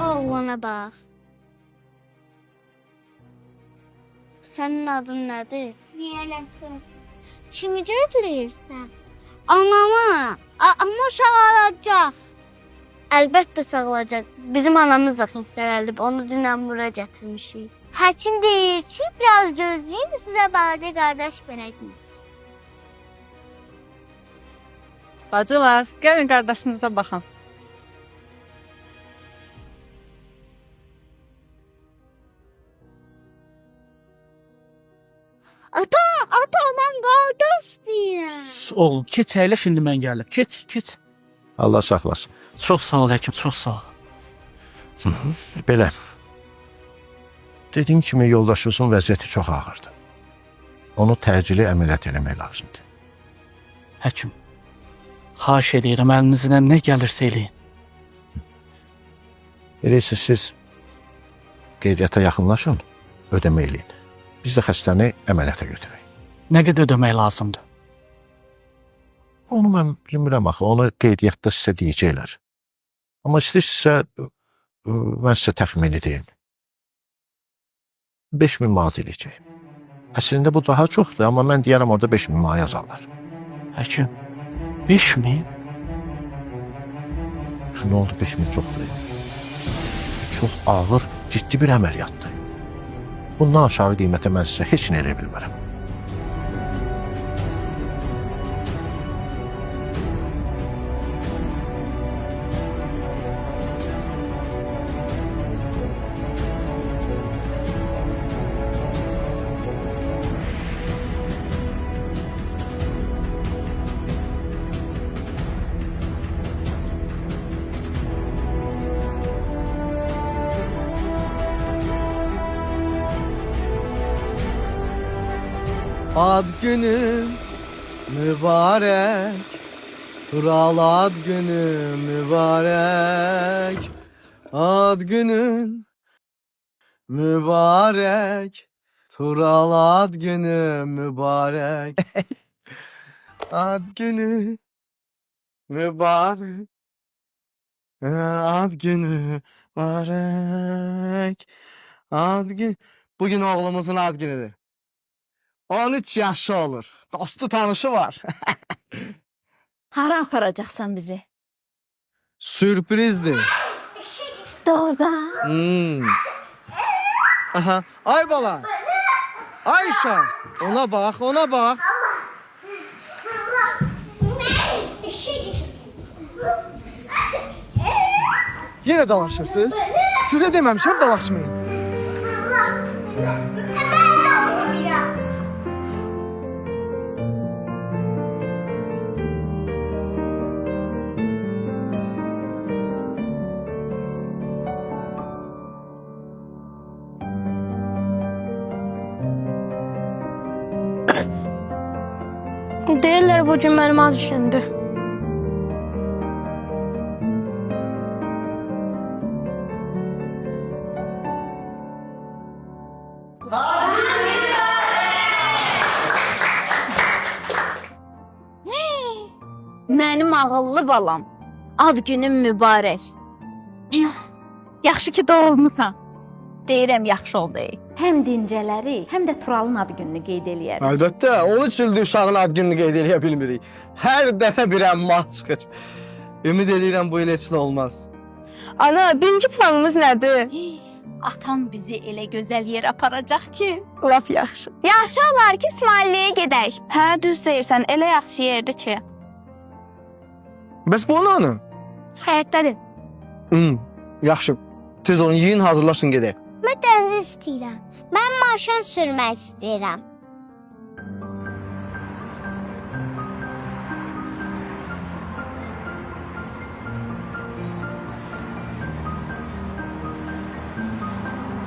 Oğlana bax. Sənin adın nədir? Niyələtin. Kimi gözləyirsən? Anama. Amma sağalacaq. Əlbəttə sağalacaq. Bizim anamız da xəstələnib. Onu dünən bura gətirmişik. Həkim deyir ki, biraz gözləyin, sizə balaca qardaş verəcəyik. Bacılar, gəlin qardaşınıza baxın. Ata, mən qardaş istəyirəm. Oğlum, keç əyləş, şimdi mən gəlib. Keç. Allah saxlasın. Çox sağ ol həkim, çox sağ ol. Belə. Dediyim kimi yoldaşınızın vəziyyəti çox ağırdır. Onu təcili əməliyyat eləmək lazımdır. Həkim, xahiş edirəm, əlinizdən nə gəlirsə eləyin. Elə isə siz qeydiyyata yaxınlaşın, ödəmə eləyin. Biz də xəstəni əməliyyata götürək. Nə qədər ödəmək lazımdır? Onu mən bilmirəm axı, onu qeydiyyatda sizə deyəcəklər. Amma istəyirsinizsə, mən sizə təxmini deyim. 5000 manat eləyəcək. Əslində bu daha çoxdur, amma mən deyərəm orada 5000 manat yazarlar. Həkim, 5000? Nə oldu 5000 çoxdur? Çox ağır, ciddi bir əməliyyatdır. Bundan aşağı qiymətə mən sizə heç nə elə bilmərəm. Ad günün mübarek, kral ad günü mübarek. Ad günün mübarek, Tural ad günü mübarek. Ad günü mübarek, ad günü mübarek. Bugün oğlumuzun ad günüdür. 13 yaşı olur. Dostu tanışı var. Hara aparacaqsan bizi? Sürprizdir. Doğrudan. Aha. Ay bala. Ayşe. Ona bak, ona bak. Yine dalaşırsınız. Size dememişim dalaşmayın. Deyirlər bu gün mənim az gündür. Mənim ağıllı balam. Ad günün mübarək. Yaxşı ki doğulmusan. Deyirəm yaxşı oldu. Həm dincələri, həm də Turalın ad gününü qeyd eləyərik. Əlbəttə, 13 ildir uşağın ad gününü qeyd eləyə bilmirik. Hər dəfə bir əmma çıxır. Ümid edirəm bu il heç nə olmaz. Ana, birinci planımız nədir? Atan bizi elə gözəl yer aparacaq ki. Lap yaxşı. Yaxşı olar ki, İsmailliyə gedək. Hə, düz deyirsən, elə yaxşı yerdir ki. Bəs bu ananı? Həyətdədir. Yaxşı. Tez olun, yiyin, hazırlaşın gedək. Mən dəniz istəyirəm. Mən maşın sürmək istəyirəm.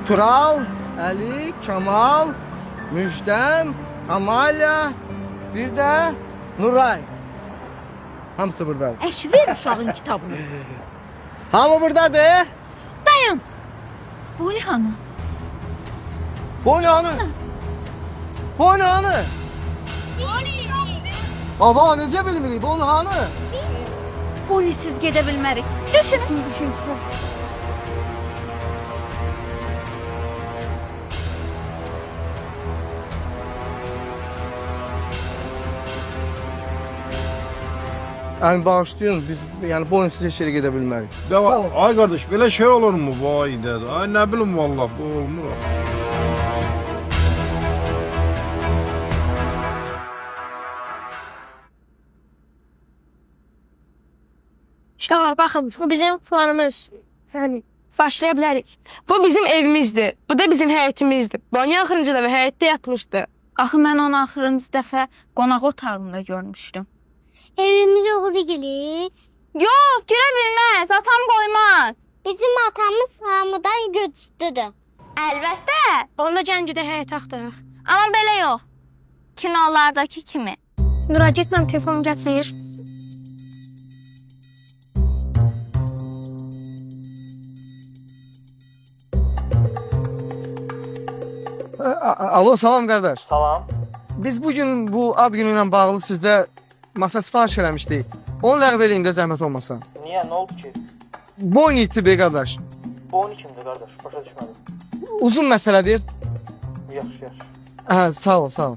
Tural, Əli, Kamal, Müjdəm, Amalya, bir də Nuray. Hamısı buradadır. Əş ver uşağın kitabını. Hamı buradadır. Dayan. Bu ne hanı? Bu ne hanı? Bu ne hanı? Baba necə bilmirik, bu ne hanı? Boynisiz gedə bilmərik. Düşün. Yəni bağışlayın, biz yəni boynsuz heç yerə gedə bilmərik. Ya, ay qardaş, belə şey olurmu? Vay də. Ay nə bilim vallah, bu olmur. Uşaqlar, baxın, bu bizim planımız. Yəni, başlaya bilərik. Bu bizim evimizdir. Bu da bizim həyətimizdir. Banya axırıncı da və həyətdə yatmışdı. Axı mən onu axırıncı dəfə qonaq otağında görmüşdüm. Evimize oğlu gelir. Yox, girə bilməz, atam qoymaz. Bizim atamız hamıdan güçlüdür. Əlbəttə, Onda Gəncədə həyət axtaraq. amma belə yox. Kinolardakı kimi. Müraciət mənim telefonumu gətirir. Alo, salam qardaş. Salam. Biz bugün bu ad günü ilə bağlı sizdə masa sifariş eləmişdik. Onu ləğv eləyin də zəhmət olmasa. Niyə? Nə oldu ki? Boyun iti be qardaş. Bu 12-dir qardaş. Başa düşmədim. Uzun məsələdir. Yaxşı. Hə, sağ ol.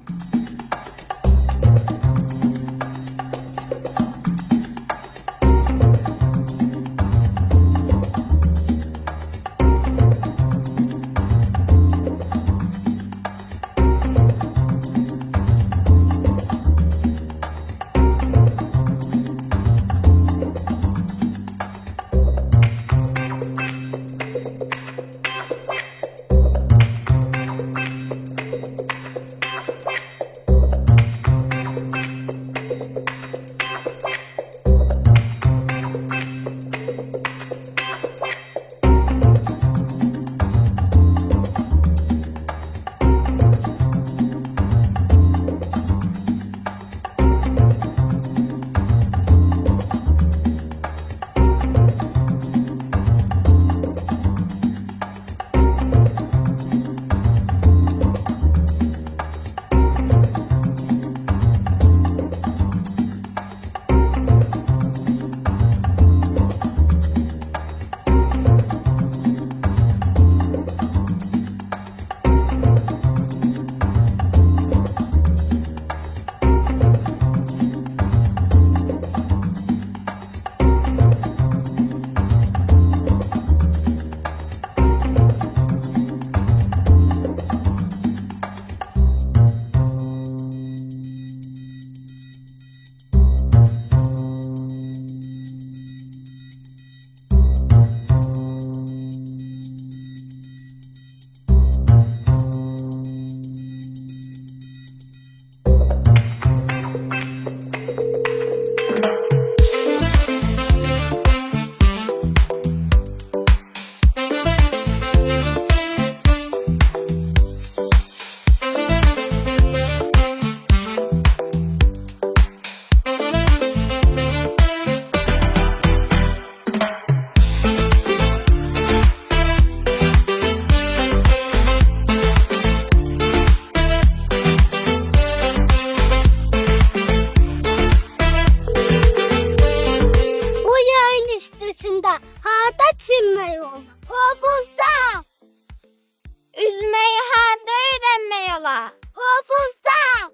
Üzmeyi harda öğrenmeyi olar? Hafızda.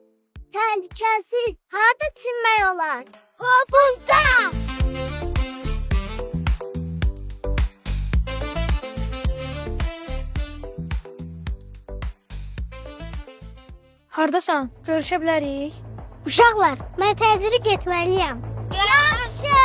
Tehlikesi harda çinmeyi olar? Hafızda. Hardasan? Görüşə bilərik. Uşaqlar, mən təcrid etməliyəm. Yaxşı.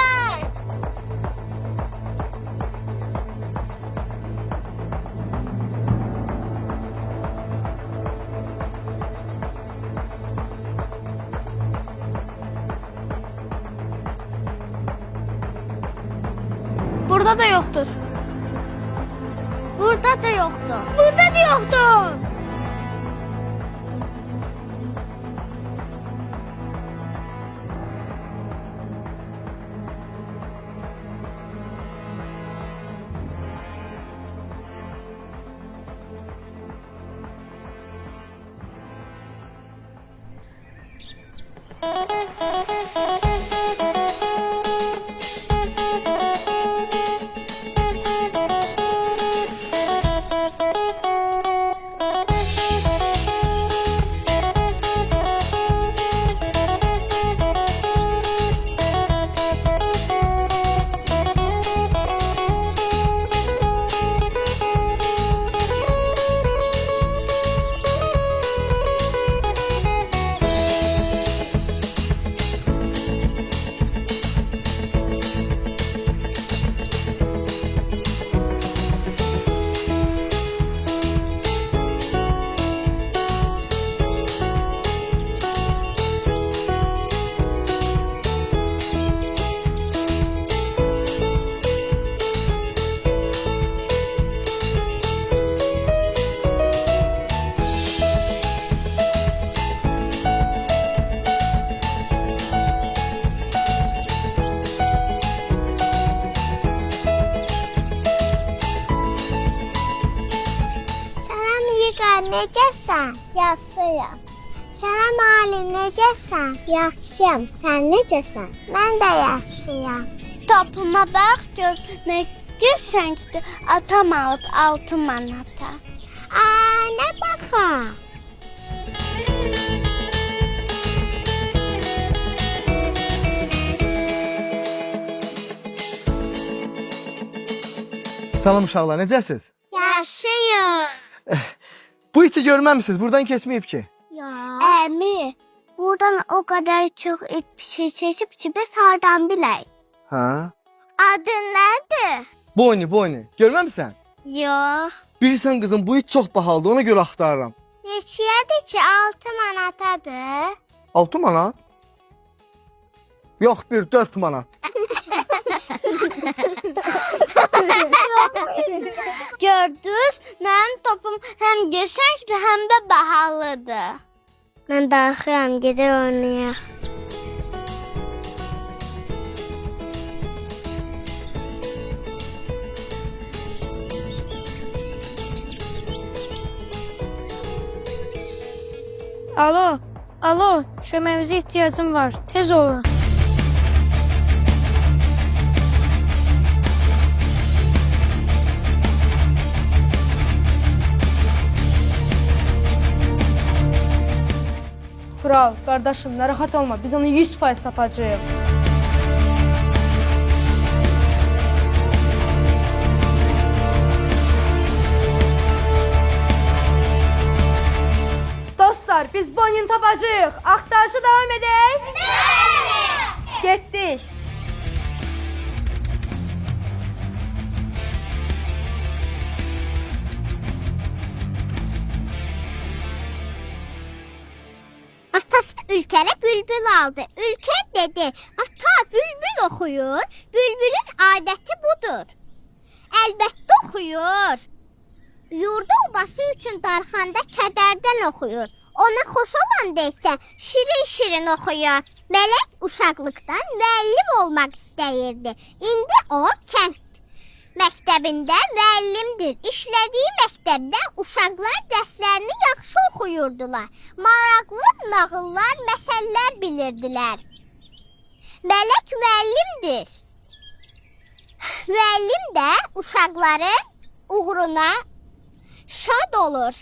Burada da yoxdur. Burada da yoktu. Burada da yoktu. necəsən? Yaxşıyam. Sənəm Ali, necəsən? Yaxşıyam. Sən necəsən? Mən də yaxşıyam. Topuma bax gör, nə görsən ki, atam alıb 6 manata. Nə baxam? Salam uşaqlar, necəsiz? Yaxşıyam. Bu iti görməmisiniz, buradan keçməyib ki. Əmi, buradan o qədər çox et bir şey çəkib ki, biz hardan bilək? Hə? Adın nədir? Boynu. Görməmisən? Yox. Bilirsən qızım, bu it çox bahalıdır, ona görə axtarıram. Neçəyədir ki, 6 manatadır? 6 manat? Yox, 4 manat. Gördünüz, mənim topum həm qəşəngdir, həm də bahalıdır. Mən daxıyam, gedər oynayaq. Alo, köməyinizə ehtiyacım var. Tez olun. Tural, qardaşım, narahat olma. Biz onu 100% tapacağıq. Dostlar, biz Bonnie tapacağıq. Axtarışı davam edək. Getdik. Atası Ülkərə bülbül aldı. Ülkər dedi, ata bülbül oxuyur. Bülbülün adəti budur. Əlbəttə oxuyur. Yurda obası üçün darxanda kədərdən oxuyur. Ona xoş olan deysə, şirin oxuyur. Mələk uşaqlıqdan müəllim olmaq istəyirdi. İndi o kənd məktəbində müəllimdir. İşlədiyi məktəbdə uşaqlar dərslərini yaxşı oxuyurdular. Maraqlı nağıllar, məsəllər bilirdilər. Mələk müəllimdir. Müəllim də uşaqların uğruna şad olur.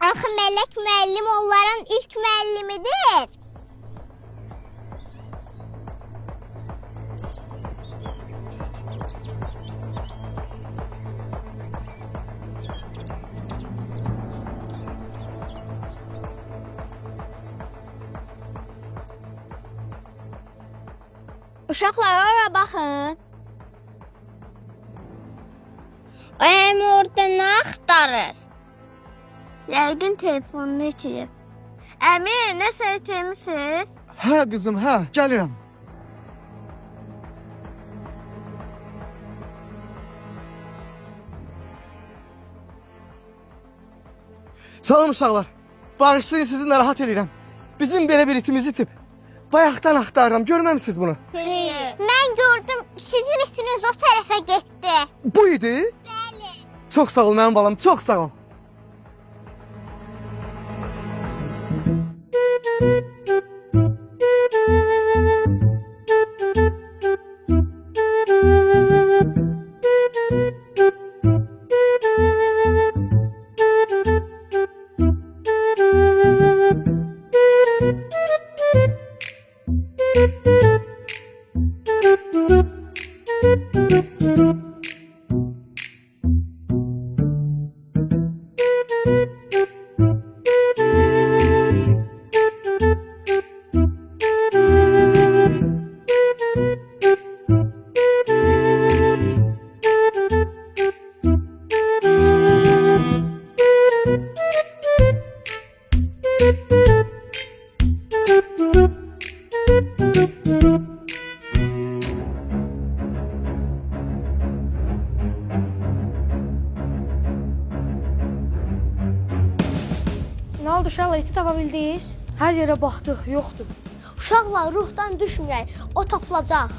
Axı Mələk müəllim onların ilk müəllimidir. Uşaqlar, ora baxın. O əmi orada nə axtarır? Yəqin telefonunu itirib. Əmi, nəsə itirmisiniz? Hə qızım, hə, gəlirəm. Salam uşaqlar. Bağışlayın, sizi narahat edirəm. Bizim belə bir itimiz itib. Bayaqdan axtarıram, görməmisiniz bunu? Mən gördüm, sizin itiniz o tərəfə getdi. Bu idi? Bəli. Çox sağ ol mənim balam, çox sağ ol. Nə oldu uşaqlar, iti tapa bildiniz? Hər yerə baxdıq, yoxdur. Uşaqlar, ruhdan düşməyək, o tapılacaq.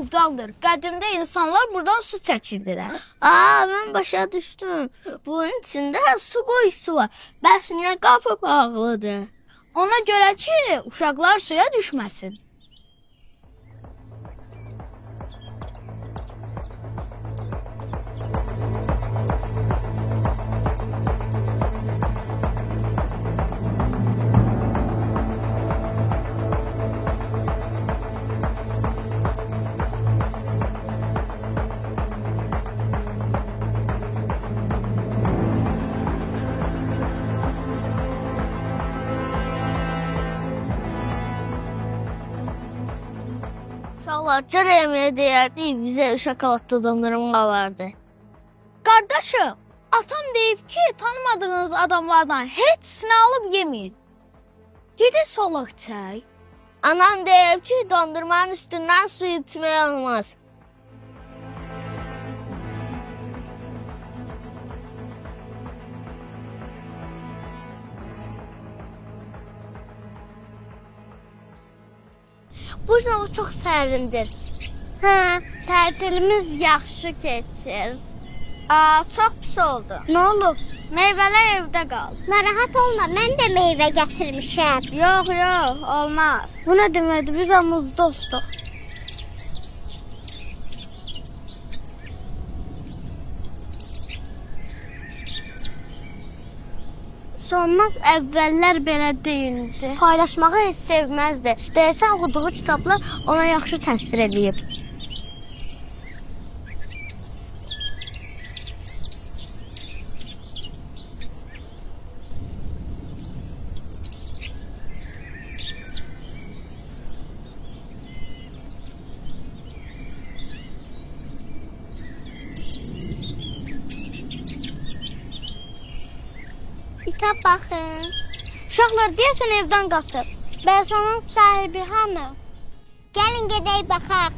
feodaldır. Qədimdə insanlar buradan su çəkirdilər. Mən başa düşdüm. Bunun içində su qoyusu var. Bəs niyə qapı bağlıdır? Ona görə ki, uşaqlar suya düşməsin. Uşaqlar, gərək yeməyə deyərdik, bizə şokoladlı dondurma vardı. Qardaşım, atam deyib ki, tanımadığınız adamlardan heç nə alıb yeməyin. Gedin solaq çay. Anam deyib ki, dondurmanın üstündən su içmək olmaz. Bu hava çox sərindir. Tətilimiz yaxşı keçir. Çox pis oldu. Nə olub? Meyvələr evdə qaldı. Narahat olma, mən də meyvə gətirmişəm. Yox, olmaz. Bu nə deməkdir? Biz hamımız dostuq. Sonmaz əvvəllər belə deyildi. Paylaşmağı heç sevməzdi. Deyəsən oxuduğu kitablar ona yaxşı təsir edib. Kitap baxın. Uşaqlar deyəsən evdən qaçıb. Bəs onun sahibi hanı? Gəlin gedək baxaq.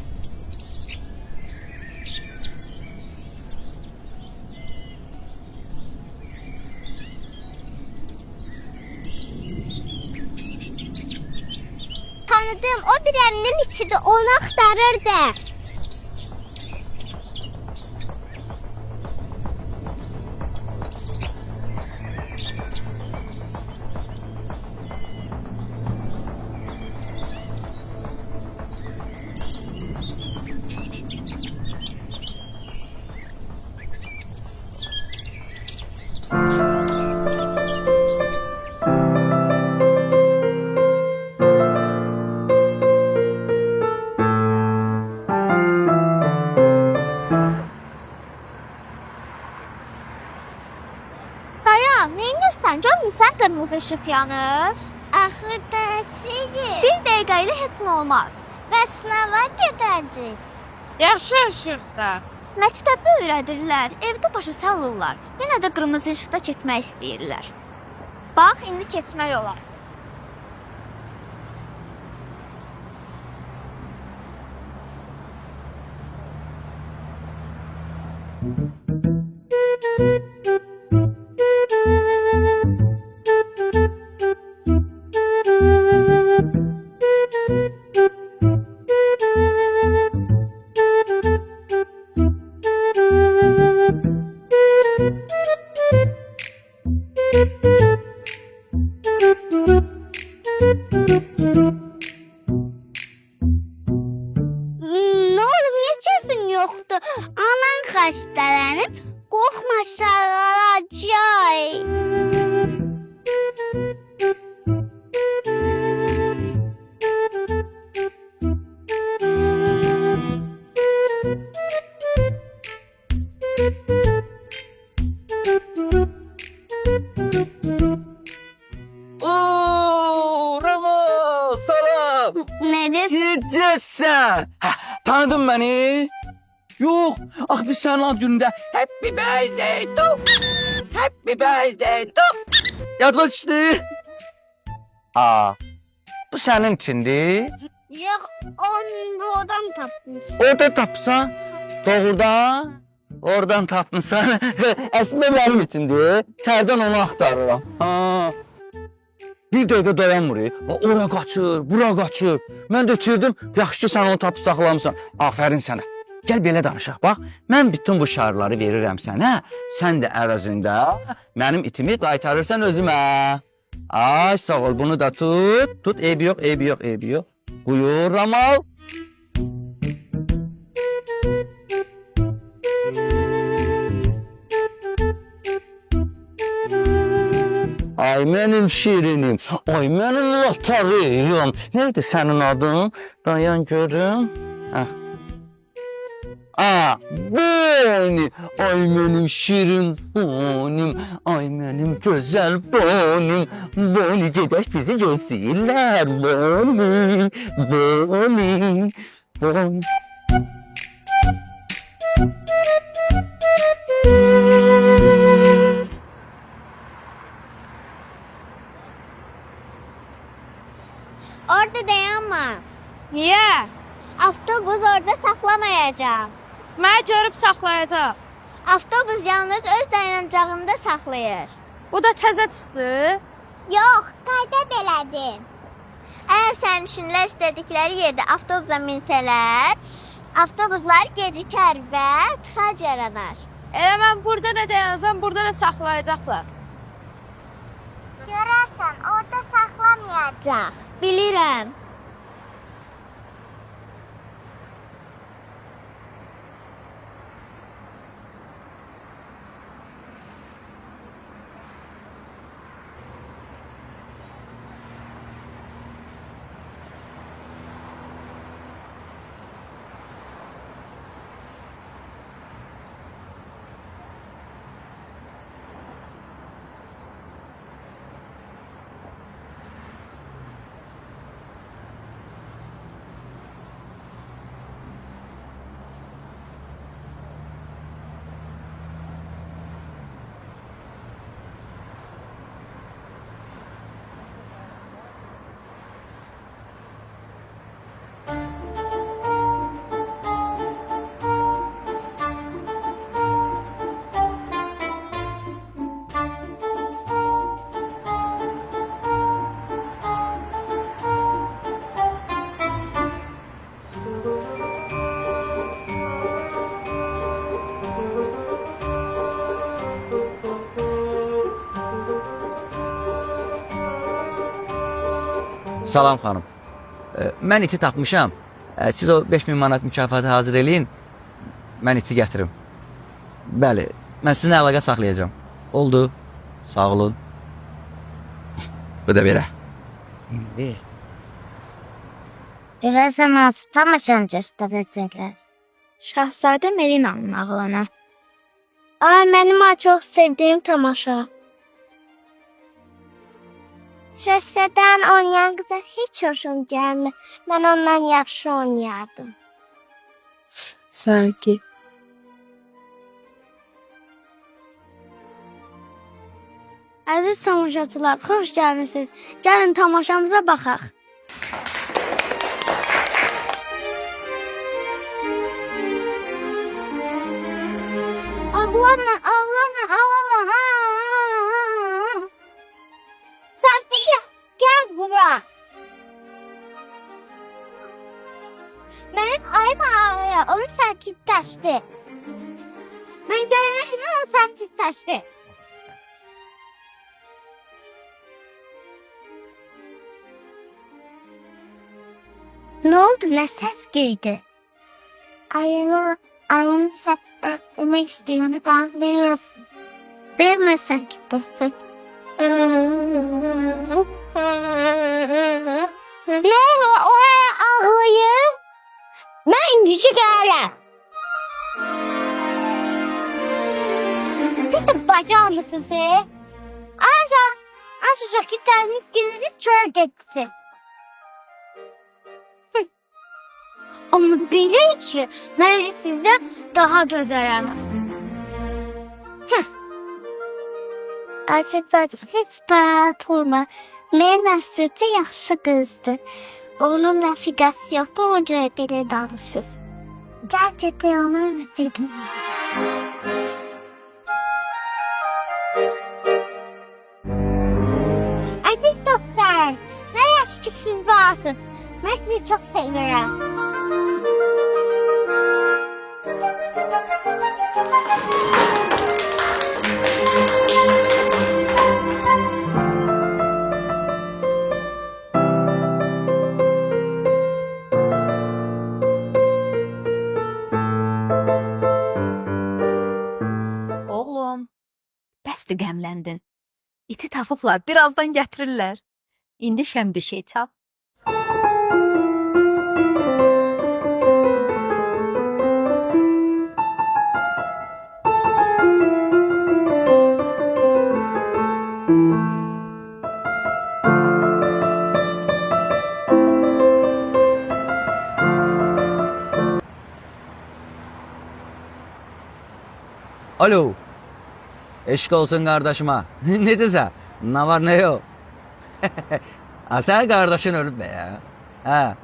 Tanıdım, o bir evinin içidir, onu axtarırdı. Görmürsən, görmürsən qırmızı işıq yanır. Axı da sizi. Bir dəqiqə ilə heç nə olmaz. Bəs nə vaxt gedəcək? Yaxşı işıqda. Məktəbdə öyrədirlər, evdə başa salırlar. Yenə də qırmızı işıqda keçmək istəyirlər. Bax, indi keçmək olar. Nə olub, niyə keyfin yoxdur? Anan xəstələnib, qorxma sağalacaq. Ramo, salam. Nədir? Necəsən? Tanıdın məni? Yox, ax biz sənin ad günündə Happy birthday to. Happy birthday to. Yadına düşdü? Bu sənin içindir. Yox, onu oradan tapmış. Orada tapsan, doğrudan oradan tapmışsan. Əslində mənim içindir. İçərdən onu axtarıram. Bir dəqiqə dayanmır. Ora qaçır, bura qaçır. Mən də itirdim. Yaxşı ki, sən onu tapıb saxlamısan. Afərin sənə. Gəl belə danışaq. Bax, mən bütün bu şarları verirəm sənə. Sən də əvəzində mənim itimi qaytarırsan özümə. Ay, sağ ol. Bunu da tut. Tut, eybi yox, eybi yox, eybi yox. Buyur, Ramal. Ay mənim şirinim, ay mənim lotariyum. Neydi sənin adın? Dayan görüm. Boni, ay mənim şirin bonim, ay mənim gözəl bonim. Boni gedək bizi gözləyirlər. Boni, boni, boni. Orada dayanma. Niyə? Avtobus orada saxlamayacaq. Mənə görüb saxlayacaq. Avtobus yalnız öz dayanacağında saxlayır. Bu da təzə çıxdı. Yox, qayda belədir. Əgər sərnişinlər istədikləri yerdə avtobusa minsələr, avtobuslar gecikər və tıxac yaranar. Elə mən burada nə dayanacam, burada nə saxlayacaqlar. Görərsən, orada saxlamayacaq. Bilirəm. Salam xanım. Mən iti tapmışam. Siz o 5000 manat mükafatı hazır eləyin. Mən iti gətirim. Bəli, mən sizinlə əlaqə saxlayacağam. Oldu. Sağ olun. Bu da belə. İndi. Görəsən hansı tamaşanı göstərəcəklər? Şahzadə Melinanın ağlana. Ay, mənim çox sevdiyim tamaşa. Şəhsədən oynayan qıza heç xoşum gəlmir. Mən ondan yaxşı oynayardım. Sanki. Əziz tamaşaçılar, xoş gəlmisiniz. Gəlin tamaşamıza baxaq. Ağlama, ağlama, ağlama. Safiyə, gəl bura. Mənim ayım ağlıyor, onu sakitləşdi. Mən görürəm, onu sakitləşdi. Ne oldu? Ne ses geldi? Ayını sakitlemek istiyorum. Ben biliyorsun. Verme sakitlesin. Ne oluyor? Oraya ağlayın. Ben indici geldim. Siz de bacağım mısınız? Ancak gittiğiniz gününüz çöl geçsin. Ama bilin ki ben sizden daha güzelim. Gerçekten hiç rahat olma. Mənim əsircə yaxşı qızdır. Onun rəfiqəsi yoxdur, ona görə belə danışır. Gəl gedək onun rəfiqəsi. Əziz dostlar, olmalısınız. Mən sizi çox sevirəm. Oğlum, bəsdir qəmləndin. İti tapıblar, birazdan gətirirlər. İndi şən bir şey çal. Alo. Eşq olsun qardaşıma. Necəsə? Nə var, nə yox? Sən qardaşın ölüb be ya. Hə.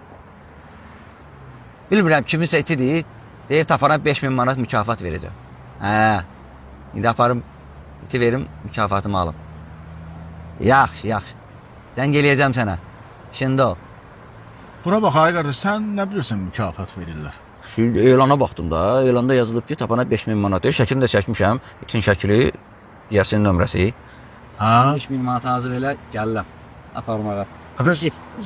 Bilmirəm kiminsə itidir. Deyir tapana 5000 manat mükafat verəcəm. Hə. İndi aparım iti verim, mükafatımı alım. Yaxşı, yaxşı. Sən gələcəm sənə. Şimdi ol. Buna bax ay qardaş, sən nə bilirsən mükafat verirlər? Şu elana baxdım da. Elanda yazılıb ki, tapana 5000 manat. Şəklini də çəkmişəm. İtin şəkli, Yasin nömrəsi. Ha? 5000 manat hazır elə, gəlirəm. Aparmağa. Qardaş,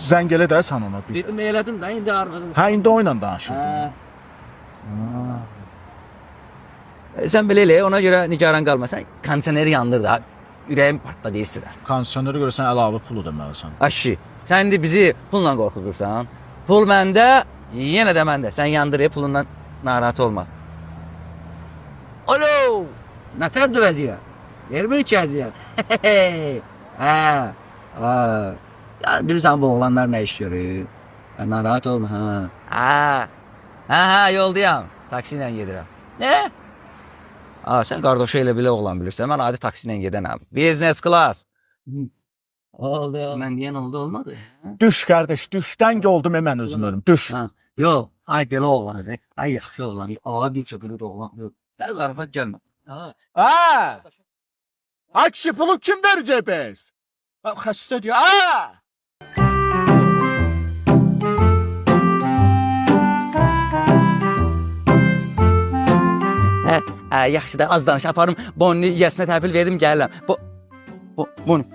zəng elə də sən ona bir. Dedim, elədim də, indi arvadım. Hə, indi oyla danışırdın. Sən belə elə, ona görə nigaran qalma. Sən kondisioneri yandır da, ürəyim partladı istilər. Kondisioneri görürsən əlavə pulu deməlisən. Aşı, sən indi bizi pulla qorxudursan. Pul məndə, yenə də məndə. Sən yandır, pulundan narahat olma. Alo! Nətərdir vəziyyət? Vermir ki əziyyət. Hə. Ya bilirsən bu oğlanlar nə iş görür? Narahat olma, hə. Hə, yoldayam. Taksi ilə gedirəm. Nə? Sən qardaşı elə belə oğlan bilirsən. Mən adi taksi ilə gedənəm. Business class. Oldu. Mən deyən oldu, olmadı. Düş qardaş, düşdən yoldum mən özüm ölüm. Düş. Yox, ay belə oğlan. Ay yaxşı oğlan. Ağa bir çöpülür oğlan. Bəz zarafat gəlmə. Ha! Ay kişi pulu kim verəcək biz? Xəstə diyor. Ha! Yaxşı da az danış, aparım Bonni yəsinə təhvil verdim, gəlirəm. Bonni!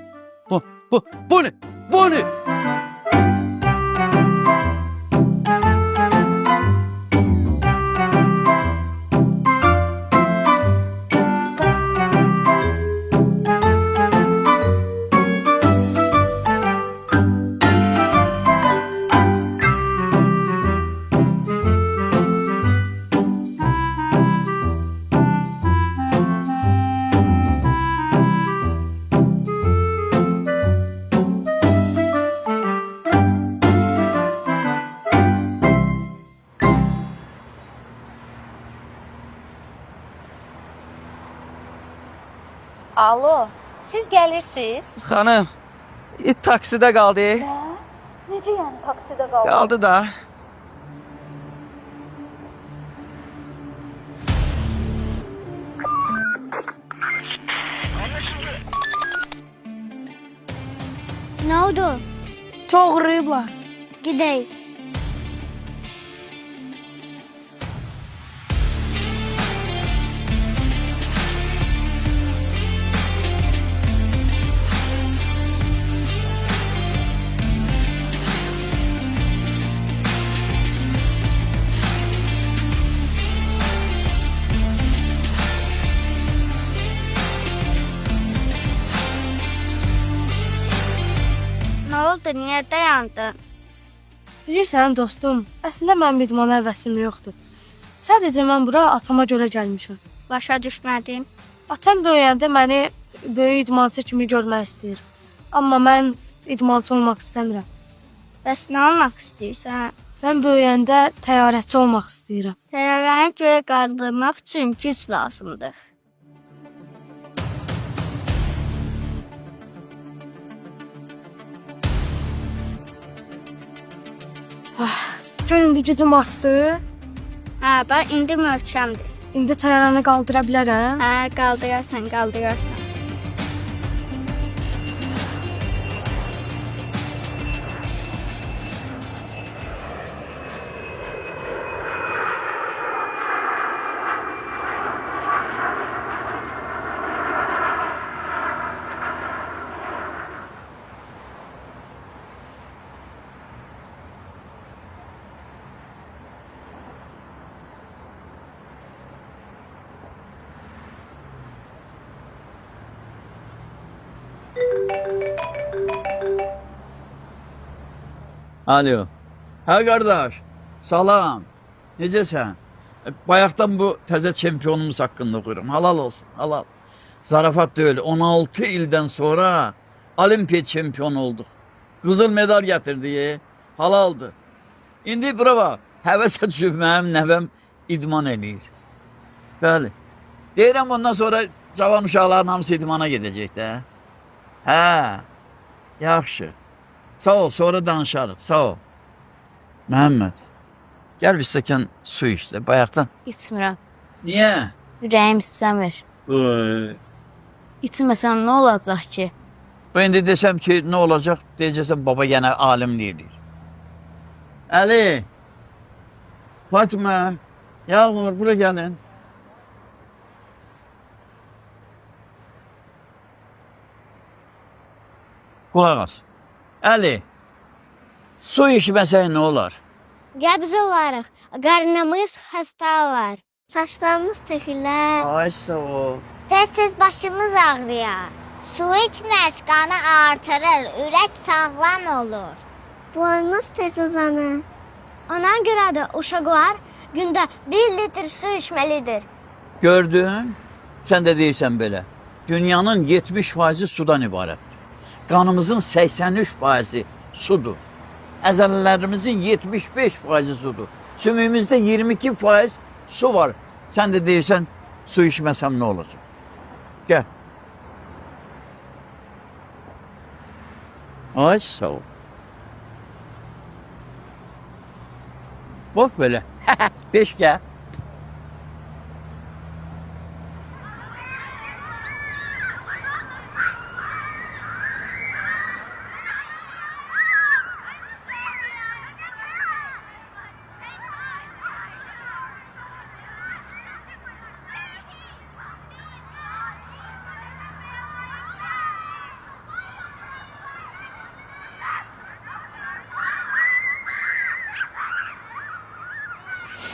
Alo, siz gəlirsiniz? Xanım, taksidə qaldı. Necə yəni taksidə qaldı? Qaldı da. Nə oldu? Toğruyublar. Gedək. Nə oldu? Niyə dayandın? Bilirsən dostum, əslində mənim idmana həvəsim yoxdur. Sadəcə mən bura atama görə gəlmişəm. Başa düşmədim. Atam böyüyəndə məni böyük idmançı kimi görmək istəyir. Amma mən idmançı olmaq istəmirəm. Bəs nə olmaq istəyirsən? Mən böyüyəndə təyyarəçi olmaq istəyirəm. Təyyarəni göyə qaldırmaq üçün güc lazımdır. Gör indi gücüm artdı. Hə, bax indi möhkəmdir. İndi təyyarəni qaldıra bilərəm. Hə, qaldırarsan. Alo. Hə qardaş. Salam. Necəsən? Bayaqdan bu təzə çempionumuz haqqında oxuyuram. Halal olsun, halal. Zarafat deyil. 16 ildən sonra Olimpiya çempionu olduq. Qızıl medal gətirdi. Halaldır. İndi bura bax. Həvəsə düşüb mənim nəvəm idman eləyir. Bəli. Deyirəm ondan sonra cavan uşaqların hamısı idmana gedəcək də. Hə. Yaxşı. Sağ ol, sonra danışarıq. Sağ ol. Məhəmməd. Gəl bir stəkan su içsə, bayaqdan. İçmirəm. Niyə? Ürəyim istəmir. İçməsəm nə olacaq ki? Ben indi desəm ki, nə olacaq? Deyəcəksən, baba yenə alimlik edir. Əli. Fatma. Yağmur, bura gəlin. Qulaq as. Əli. Su içməsək nə olar? Qəbz olarıq. Qarnımız xəstə olar. Saçlarımız tökülər. Ay sağ ol. Tez-tez başımız ağrıyar. Su içməz qanı artırır, ürək sağlam olur. Boynumuz tez uzanır. Ona görə də uşaqlar gündə 1 litr su içməlidir. Gördün? Sən də deyirsən belə. Dünyanın 70% sudan ibarətdir. Qanımızın 83% sudur. Əzələlərimizin 75% sudur. Sümüyümüzdə 22% su var. Sən də deyirsən, su içməsəm nə olacaq? Gəl. Ay sağ ol. Bax belə. 5 gəl.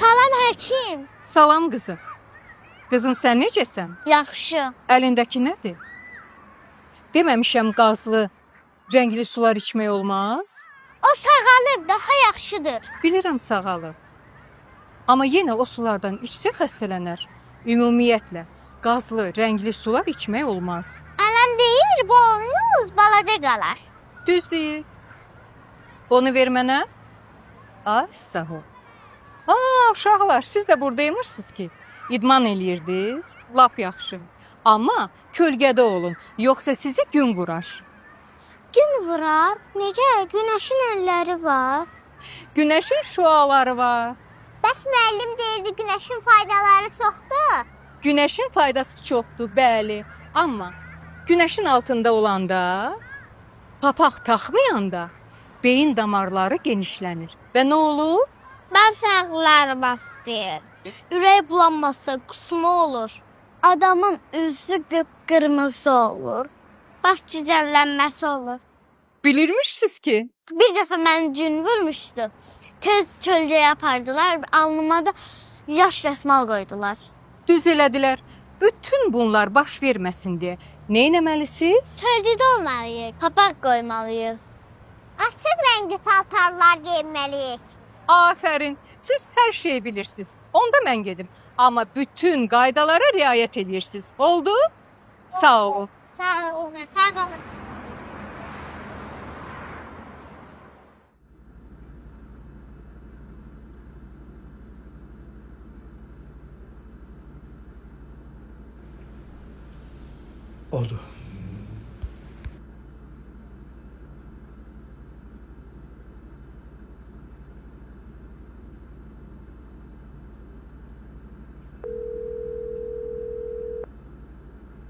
Salam həkim. Salam qızım. Qızım sən necəsən? Yaxşı. Əlindəki nədir? Deməmişəm qazlı, rəngli sular içmək olmaz. O sağalıb daha yaxşıdır. Bilirəm sağalır. Amma yenə o sulardan içsə xəstələnər. Ümumiyyətlə, qazlı, rəngli sular içmək olmaz. Anam deyir, boynunuz balaca qalar. Düz deyir. Onu ver mənə. Ay sağ ol. Uşaqlar, siz də buradaymışsınız ki, idman eləyirdiniz, lap yaxşı. Amma kölgədə olun, yoxsa sizi gün vurar. Gün vurar? Necə? Günəşin əlləri var. Günəşin şüaları var. Bəs müəllim deyirdi günəşin faydaları çoxdur. Günəşin faydası çoxdur, bəli. Amma günəşin altında olanda, papaq taxmayanda beyin damarları genişlənir. Və nə olur? Bağırsaqlar bastır. Ürək bulanması, qusma olur. Adamın üzü qıpqırmızı olur. Baş gicəllənməsi olur. Bilirmişsiniz ki? Bir dəfə mən gün vurmuşdu. Tez kölgəyə apardılar, alnıma da yaş dəsmal qoydular. Düz elədilər. Bütün bunlar baş verməsin deyə nə etməlisiniz? Kölgədə olmalıyıq, papaq qoymalıyıq. Açıq rəngli paltarlar geyinməliyik. Afərin, siz hər şeyi bilirsiniz. Onda mən gedim. Amma bütün qaydalara riayət edirsiniz. Oldu? Sağ olun. Sağ olun, sağ olun. Oldu.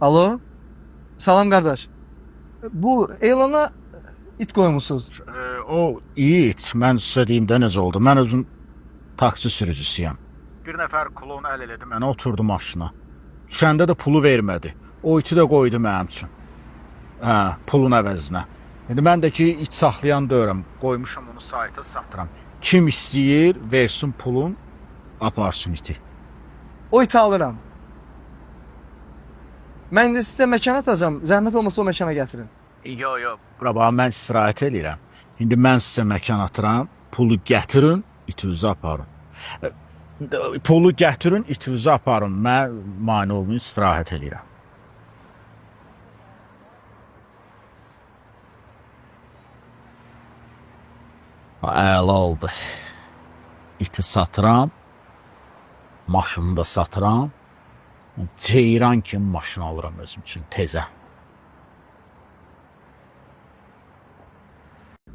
Alo. Salam qardaş. Bu elana it qoymusunuz. O it, mən sizə deyim də necə oldu. Mən özüm taksi sürücüsüyəm. Bir nəfər klon əl elədi, mənə oturdu maşına. Düşəndə də pulu vermədi. O iti də qoydu mənim üçün. Hə, pulun əvəzinə. İndi mən də ki, it saxlayan deyirəm. Qoymuşam onu sayta satıram. Kim istəyir, versin pulun, aparsın iti. O iti alıram. Mən də sizə məkan atacağam. Zəhmət olmasa o məkana gətirin. Yo, bura bax, mən istirahət eləyirəm. İndi mən sizə məkan atıram, pulu gətirin, itinizi aparın. Pulu gətirin, itinizi aparın. Mən mane olmayın, istirahət edirəm. Əla oldu. İti satıram, maşını da satıram. Ceyran kimi maşın alıram özüm üçün tezə.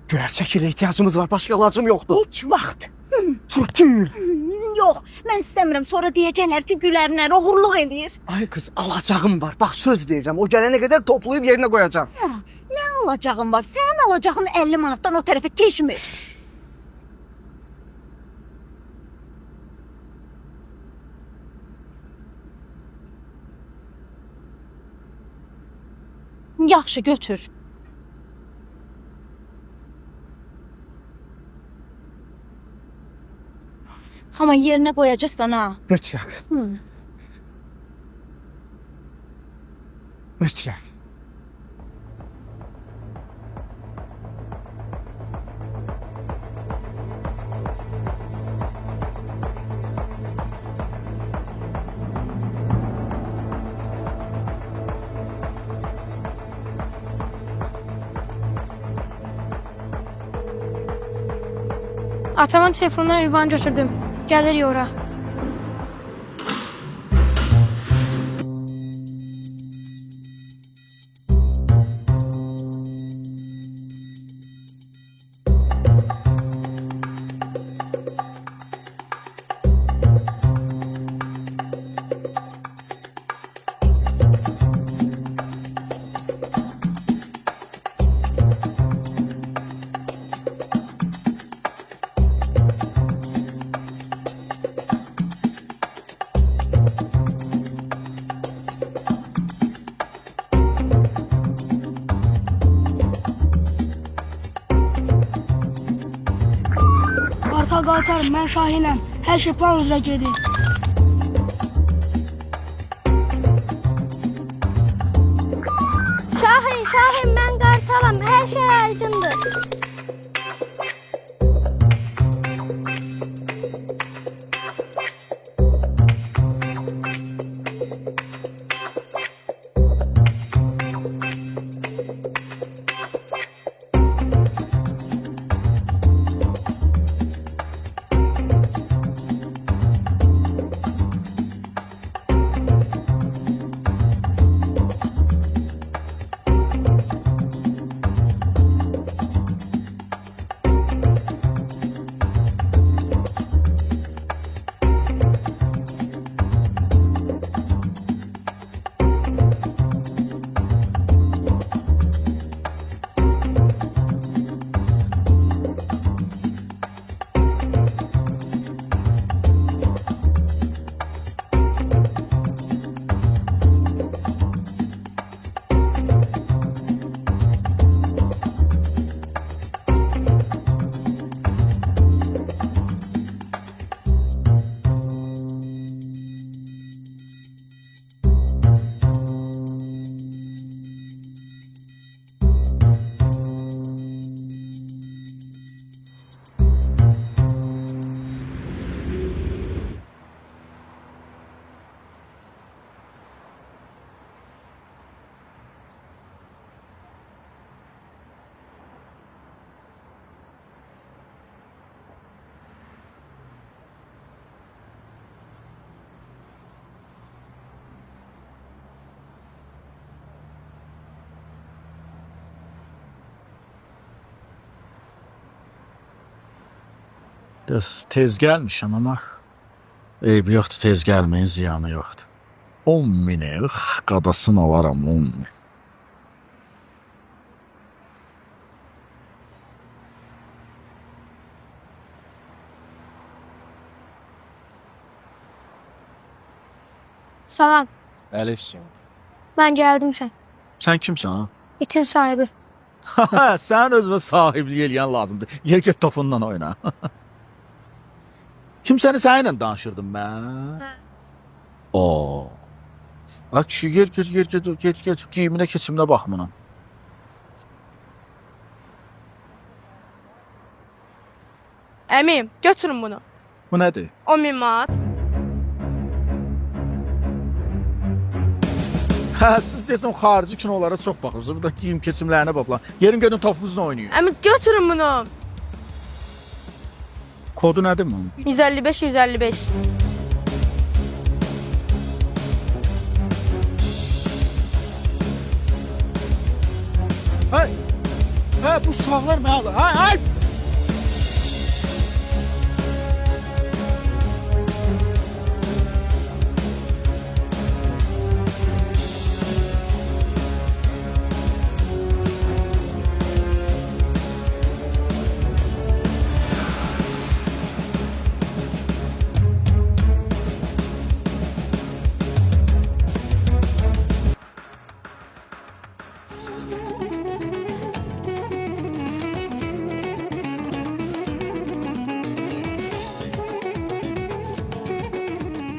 Gülər çəkilə ehtiyacımız var, başqa ilacım yoxdur. Heç vaxt. Çəkil. Yox, mən istəmirəm. Sonra deyəcəklər ki, Gülərlə oğurluq eləyir. Ay qız, alacağım var. Bax söz verirəm. O gələnə qədər toplayıb yerinə qoyacağam. Nə alacağın var? Sənin alacağın 50 manatdan o tərəfə keçmir. Yaxşı, götür. Amma yerinə qoyacaqsan ha. Mütləq. Mütləq. Atamın telefonundan ünvanı götürdüm. Gəlir ora. Arka qalxarım, mən Şahinəm. Hər şey plan üzrə gedir. Şahin, mən Qartalam. Hər şey aydındır. Tez gəlmişəm, amma eybi yoxdur, tez gəlməyin ziyanı yoxdur. 10 minə qadasını alaram, 10 min. Salam, Əleyhissalam. mən gəldim. Sən kimsən ha? İtin sahibi. Sən özünə sahiblik eləyən lazımdır. Yer get topundan oyna. Kimsəni səninlə danışırdım mən? Oo. Ay kişi, get, giyiminə, keçiminə baxmına. Əmim, götürün bunu. Bu nədir? 10.000 manat. Hə, siz deyəsən xarici kinolara çox baxırsınız. Bu da geyim keçimlərinə baxılan. Yerin gedin topuzla oynayın. Əmim, götürün bunu. Kodu nədir bunun? 155-155. Hey! Hə, bu uşaqlar mənə alır. Hay, hay!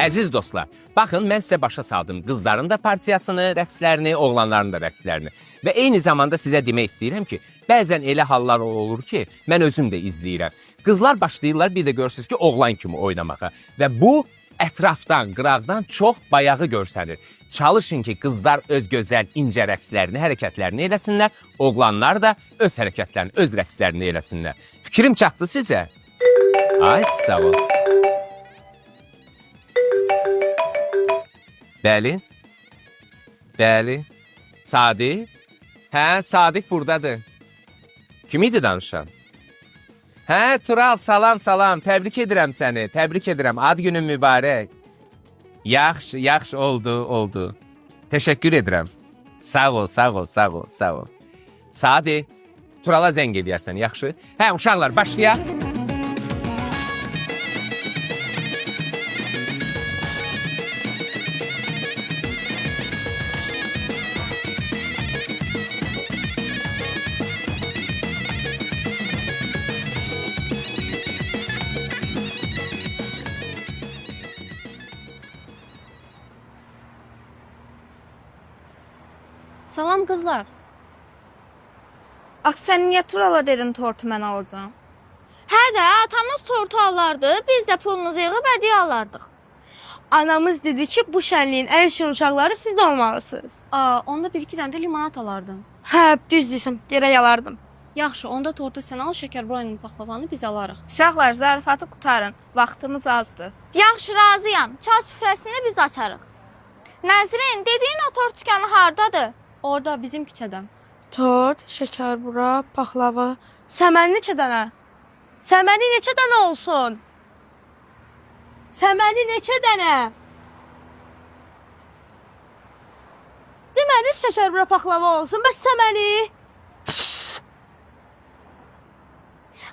Əziz dostlar, baxın mən sizə başa saldım qızların da partiyasını, rəqslərini, oğlanların da rəqslərini. Və eyni zamanda sizə demək istəyirəm ki, bəzən elə hallar olur ki, mən özüm də izləyirəm. Qızlar başlayırlar bir də görürsünüz ki, oğlan kimi oynamağa və bu ətrafdan, qıraqdan çox bayağı görsənir. Çalışın ki, qızlar öz gözəl, incə rəqslərini, hərəkətlərini eləsinlər, oğlanlar da öz hərəkətlərini, öz rəqslərini eləsinlər. Fikrim çatdı sizə? Ay, sağ ol. Bəli. Bəli. Sadiq. Hə, Sadiq buradadır. Kim idi danışan? Hə, Tural, salam, salam. Təbrik edirəm səni. Təbrik edirəm. Ad günün mübarək. Yaxşı, yaxşı oldu. Təşəkkür edirəm. Sağ ol. Sadiq, Turala zəng eləyərsən, yaxşı? Hə, uşaqlar, başlayaq. Salam qızlar. Ax sən niyə Turala dedin tortu mən alacağam? Hə də, atamız tortu alardı, biz də pulumuzu yığıb hədiyyə alardıq. Anamız dedi ki, bu şənliyin ən şirin uşaqları siz də olmalısınız. Onda bir iki dənə də limonat alardım. Hə, düz deyirsən, gərək alardım. Yaxşı, onda tortu sən al, şəkərbrayının paxlavanı biz alarıq. Uşaqlar, zarafatı qutarın, vaxtımız azdır. Yaxşı, razıyam. Çay süfrəsini biz açarıq. Nəzrin, dediyin o tort dükanı hardadır? Orada, bizim küçədə. Tort, şəkərbura, paxlava. Səməni neçə dənə? Səməni neçə dənə olsun? Səməni neçə dənə? Deməli, şəkərbura, paxlava olsun. Bəs səməni?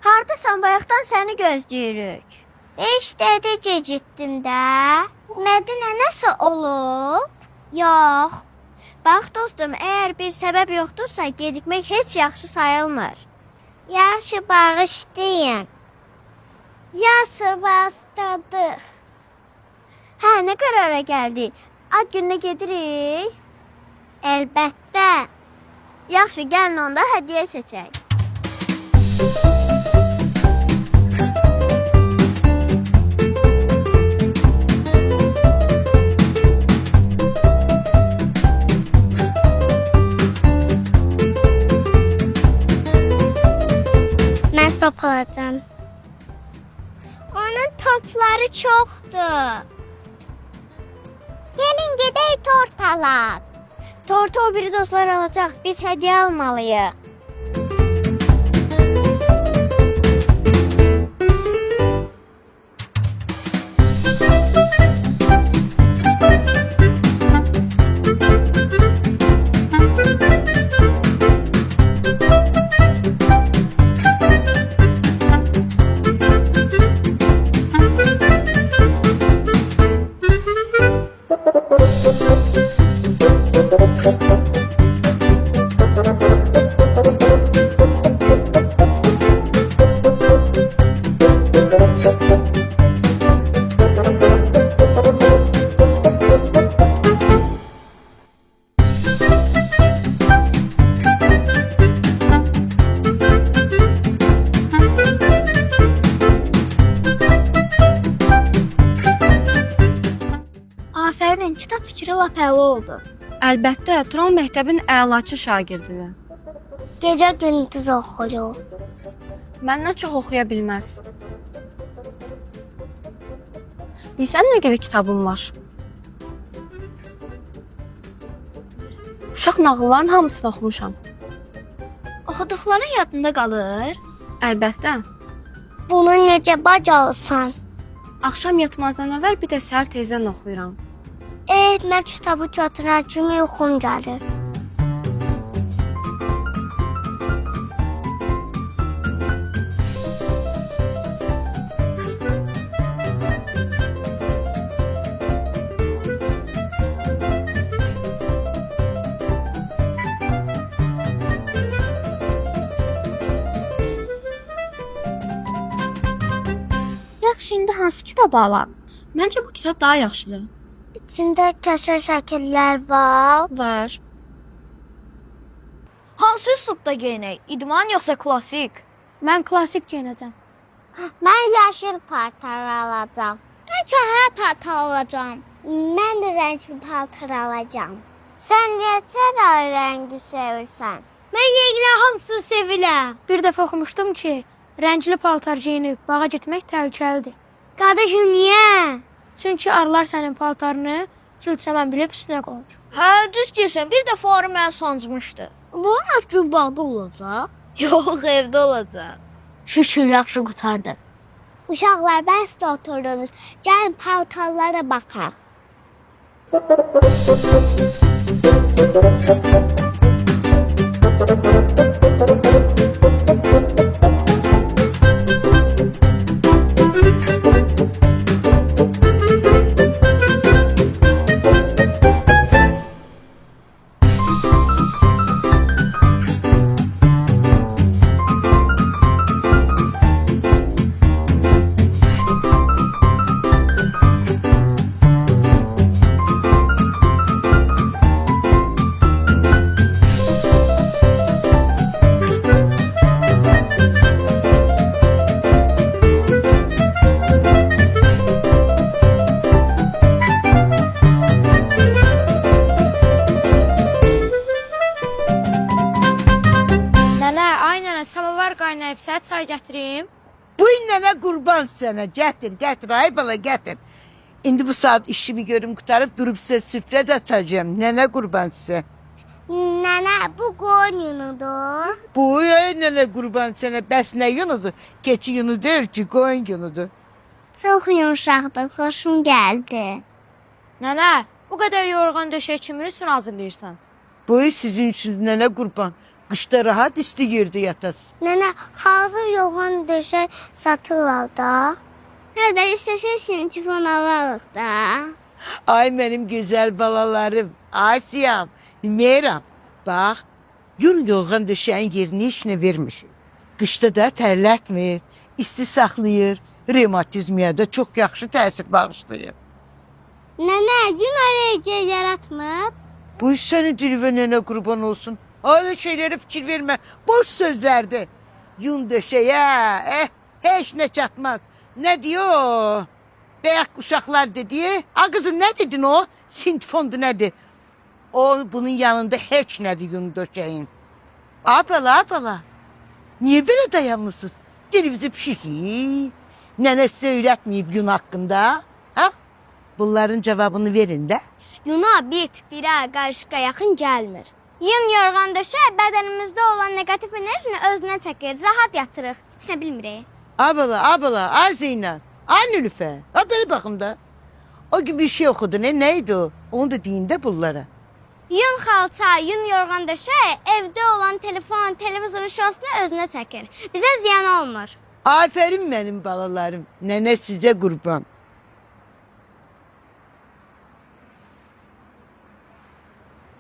Hardasan, bayaqdan səni gözləyirik. İşdə gecikdim də. Mədinə nəsə olub? Yox. Bax dostum, əgər bir səbəb yoxdursa, gecikmək heç yaxşı sayılmır. Yaxşı, bağışlayın. Yaxşı, bastadıq. Hə, nə qərara gəldik? Ad gününə gedirik? Əlbəttə. Yaxşı, gəlin onda hədiyyə seçək. Top alacağım. Onun topları çoxdur. Gelin gedək tort alaq. Tortu o biri dostlar alacaq, biz hədiyyə almalıyıq. Afərin, kitab fikri lap əla oldu. Əlbəttə, Tural məktəbin əlaçı şagirdidir. Gecə gündüz oxuyur. Məndən çox oxuya bilməz. Bilsən nə qədər kitabım var? Uşaq nağılların hamısını oxumuşam. Oxuduqların yadında qalır. Əlbəttə. Bunu necə bacarırsan? Axşam yatmazdan əvvəl bir də səhər tezdən oxuyuram. Mən kitabı götürən kimi yuxum gəlir. Yaxşı, indi hansı kitabı alam? Məncə bu kitab daha yaxşıdır. İçində köşə şəkillər var. Var. Hansı üslubda geyinək? İdman yoxsa klassik? Mən klassik geyinəcəm. Mən yaşıl paltar alacağam. Mən qəhvə paltar alacağam. Mən də rəngli paltar alacağam. Sən neçə rəngi sevirsən? Mən yeglə hamısını sevirəm. Bir dəfə oxumuşdum ki, rəngli paltar geyinib bağa getmək təhlükəlidir. Qardaşım, niyə? Çünki arılar sənin paltarını gülçəmən bilib üstünə qoyur. Hə, düz deyirsən. Bir dəfə arı mənə sancmışdı. Bu heç gün bağda olacaq? Yox, evdə olacaq. Şükür, yaxşı qurtardın. Uşaqlar, bəs də oturdunuz. Gəlin paltarlara baxaq. Sənə çay gətirim. Bu nənə qurban sənə. Gətir, ay bala, gətir. İndi bu saat işimi görüm qutarıb durub sizə süfrə də açacağım. Nənə qurban sizə. Nənə, bu qoyun yunudur. Bu nənə qurban sənə. Bəs nə yunudur? Keçi yunu deyil ki, qoyun yunudur. Çox yumşaqdır, xoşum gəldi. Nənə, bu qədər yorğan döşək kimin üçün hazırlayırsan? Bu sizin üçün nənə qurban. Qışda rahat isti yerdə yatasın. Nənə, hazır yoğan döşək satırlar da. Nə də istəsən sintifon alarıq da. Ay mənim gözəl balalarım. Asiyam, Meyram. Bax, yun yoğan döşəyin yerini heç nə vermişim. Qışda da tərlətmir, isti saxlayır, revmatizmiyə də çox yaxşı təsir bağışlayır. Nənə, yun alergiya yaratmır. Bu iş sənin dilivə nənə qurban olsun. Öyle şeylere fikir verme. Boş sözlerdi. Yun döşeye, hiç ne çatmaz. Ne diyor? Beyaz uşaklar dedi. A kızım ne dedin o? Sintifondu nedir? O bunun yanında hiç nedir yun döşeyin. Abala. Niye böyle dayanmışsınız? Dilimizi pişirin. Nene söyletmeyip yun hakkında. Ha? Bunların cevabını verin de. Yuna bit, birə, qarışqa yaxın gəlmir. Yun yorğan döşək bədənimizdə olan negativ enerjini özünə çəkir, rahat yatırıq, heç nə bilmirik. Abla, ay Zeynep, ay Nülüfer, beni bakın da. O gibi bir şey okudu, neydi o? Onu da deyin de bunlara. Yun xalça, yun yorğan döşək evdə olan telefon, televizorun şoasını özünə çəkir. Bizə ziyan olmur. Aferin benim balalarım, nene size kurban.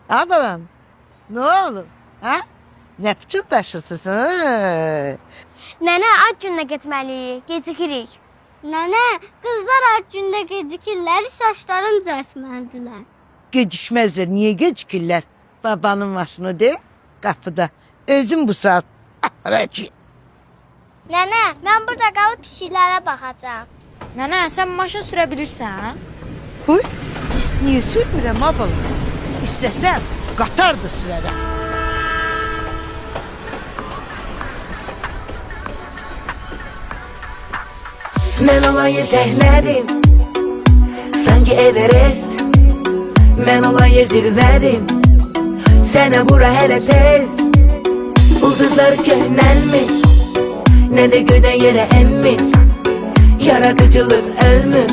Balam, ne olur? Ha? Ne biçim başlasın? Nənə, ad gününə getməliyik, gecikirik. Nənə, qızlar ad günündə gecikirlər, saçlarını düzəltməlidirlər. Gecikmezler, niye gecikirler? Babanın maşını de, kapıda. Özüm bu saat. Rəci. Nənə, mən burada qalıb pişiklərə baxacağam. Nənə, sən maşın sürə bilirsən? Huy, Niye sürmürəm abala? İstəsəm qatar da sürərəm. Mən olayım zəhmədim, sanki Everest. Mən olayım zirvədim, sənə bura hələ tez. Ulduzlar köhnəlmi, nə də göydən yerə emmir. Yaradıcılıq ölmür,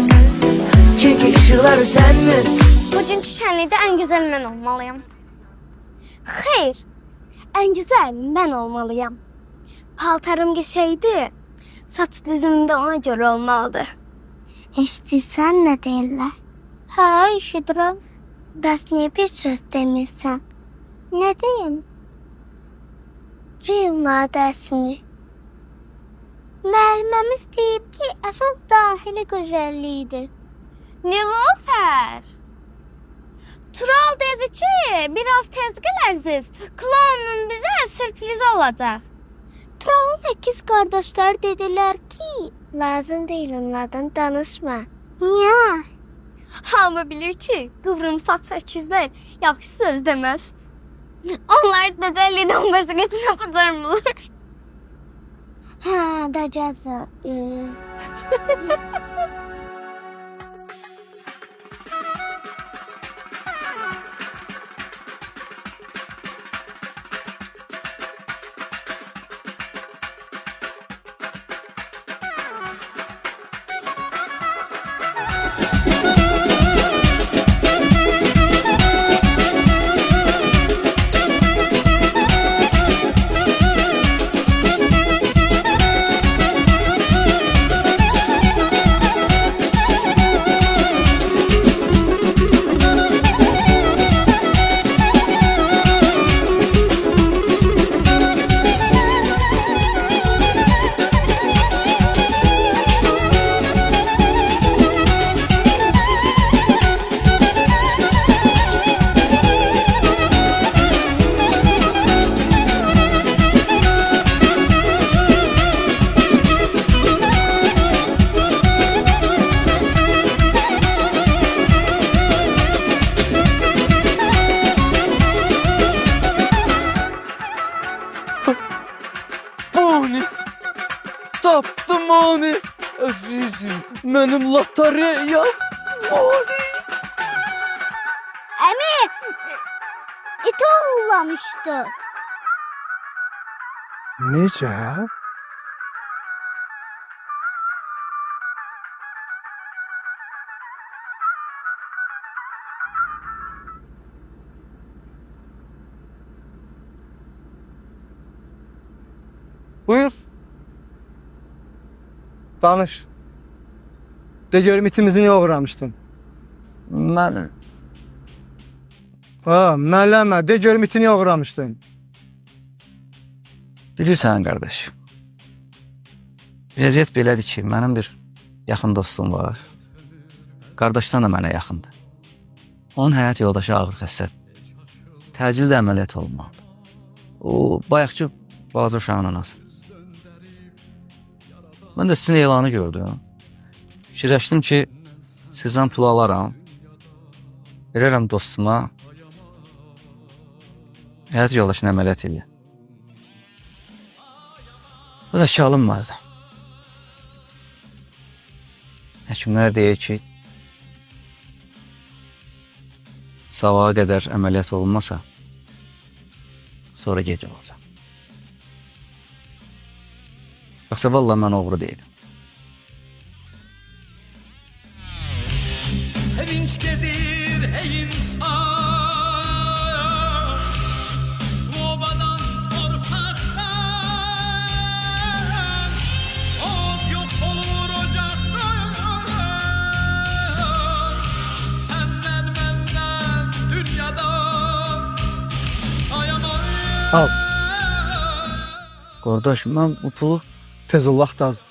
çünki ışıqları sönmür. Bugünkü şənlikdə ən gözəl mən olmalıyam. Xeyr, ən gözəl mən olmalıyam. Paltarım qəşəngdir, saç düzüm də ona görə olmalıdır. Eşitirsən nə deyirlər? Hə, eşidirəm. Bəs niyə bir söz demirsən? Nə deyim? Rima dərsini. Müəlliməmiz deyib ki, əsas daxili gözəlliyidir. Nilufər! Tural dedi ki, biraz tez gələrsiz. Klonun bizə sürpriz olacaq. Turalın əkiz qardaşlar dedilər ki, lazım deyil onlardan danışma. Niyə? Hamı bilir ki, qıvrım saç əkizlər yaxşı söz deməz. Onlar dəcəllidən başa gətirə bacarmırlar. Hə, dəcəzə. Tapdım onu. Əzizim, mənim lotereyam. Əmi, iti oğulamışdı. Necə? Buyur. Danış. De görüm itimizi niyə uğramışdın? Mən Ha, mələmə, de görüm iti niyə uğramışdın? bilirsən qardaş. Vəziyyət belədir ki, mənim bir yaxın dostum var. Qardaşdan da mənə yaxındır. Onun həyat yoldaşı ağır xəstə. Təcildə əməliyyat olmalıdır. O, bayaqçı balaca uşağın anası. Mən də sizin elanı gördüm. Fikirləşdim ki, sizdən pul alaram. Verərəm dostuma. Həyat yoldaşını əməliyyat edir. Bu da ki, alınmazdı. Həkimlər deyir ki, sabaha qədər əməliyyat olunmasa, sonra gec olacaq. Yoxsa vallahi mən oğru deyiləm. Sevinç gedir ey insan, obadan torpaqdan, od yox olur ocaqdan, səndən məndən dünyada ayamayım. Al. Qardaş, mən bu pulu tez ol, vaxt azdır.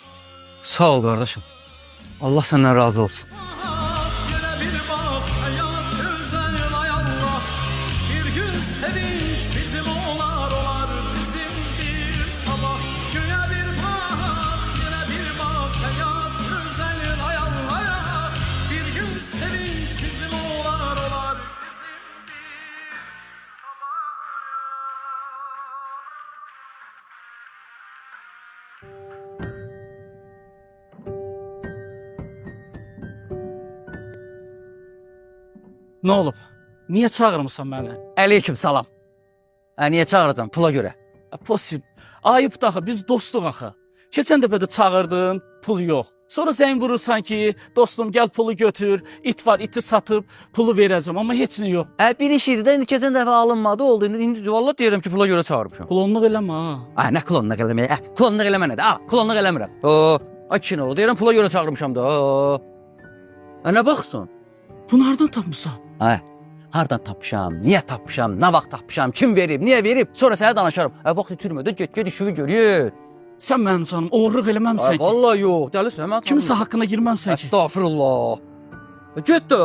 Sağ ol qardaşım. Allah səndən razı olsun. Sevinç bizim olar Nə olub? Niyə çağırmısan məni? Əleyküm salam. Niyə çağıracam? Pula görə. Posib. Ayıb da axı, biz dostuq axı. Keçən dəfə də çağırdın, pul yox. Sonra zəng vurursan ki, dostum gəl pulu götür, it var, iti satıb pulu verəcəm, amma heç nə yox. Bir iş idi də, indi keçən dəfə alınmadı, oldu. İndi vallahi deyirəm ki, pula görə çağırmışam. Klonluq eləmə ha. Nə klonluq eləməyə? Klonluq eləmə nədir? Klonluq eləmirəm. Ay kişi nə oldu? Deyirəm pula görə çağırmışam da. Nə baxırsan? Bunu hardan tapmısan? Hardan tapmışam? Niyə tapmışam? Nə vaxt tapmışam? Kim verib? Niyə verib? Sonra sənə danışarım. Vaxt itirmədə get işini görür. Sən mənim canım, oğurluq eləməmsən ki. Vallahi yox, dəlisən mən. Kimsə haqqına girməmsən ki. Estağfurullah. Get də.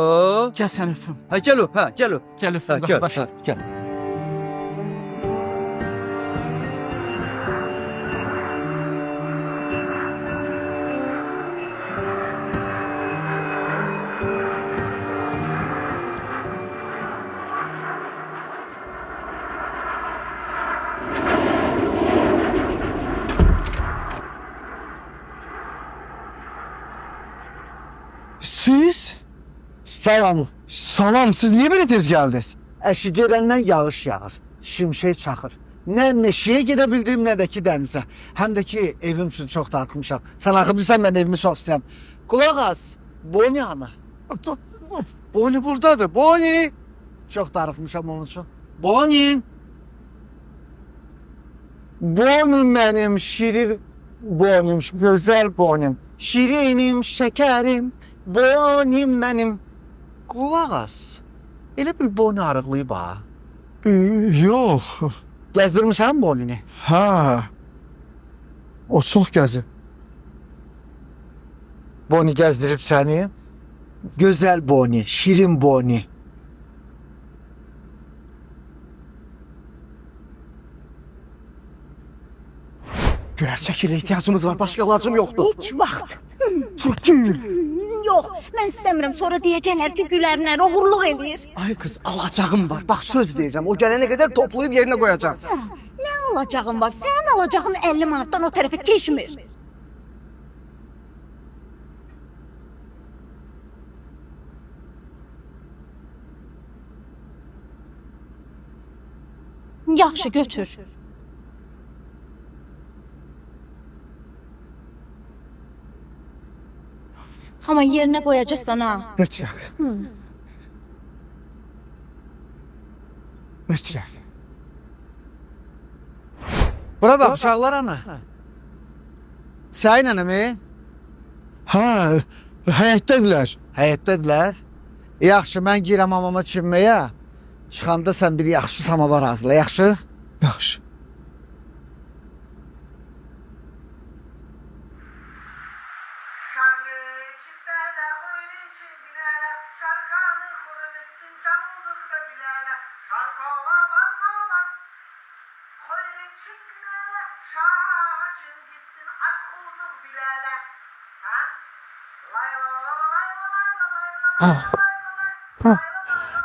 Gəl səni öpüm. Gəl öp, gəl öp. Gəl öpüm, qardaş. Gəl. Siz? Salam. Salam, siz niye böyle tez geldiniz? Əşi gedəndən yağış yağır, şimşək çaxır. Nə meşəyə gedə bildim, nə də ki dənizə. Həm də ki evim üçün çox dartmışam. Sən axı bilsən mən evimi çox istəyirəm. Qulaq as, Boni ana. Boni buradadır, Boni. Çox darıxmışam onun üçün. Boni. Bonim mənim, şirin Bonim, gözəl Bonim. Şirinim, şəkərim, Bonim mənim. Qulaq as. Elə bil Boni arıqlayıb ha. Yox. Gəzdirmişəm Bonini. Ha. O çox gəzib. Boni gəzdirib səni. Gözəl Boni, şirin Boni. Gülər çəkilə ehtiyacımız var, başqa ilacım yoxdur. Heç vaxt. Çəkil. Yox, mən istəmirəm. Sonra deyəcəklər ki, Gülərlə oğurluq eləyir. Ay qız, alacağım var. Bax söz verirəm. O gələnə qədər toplayıb yerinə qoyacağam. Nə alacağın var? Sənin alacağın 50 manatdan o tərəfə keçmir. Yaxşı, götür. Amma yerinə qoyacaqsan ha. Mütləq. Mütləq. Bura bax, uşaqlar ana. Sənin mi? Ha, həyətdədirlər. Həyətdədirlər. Yaxşı, mən girəm hamama çimməyə. Çıxanda sən bir yaxşı samavar hazırla, yaxşı? Yaxşı.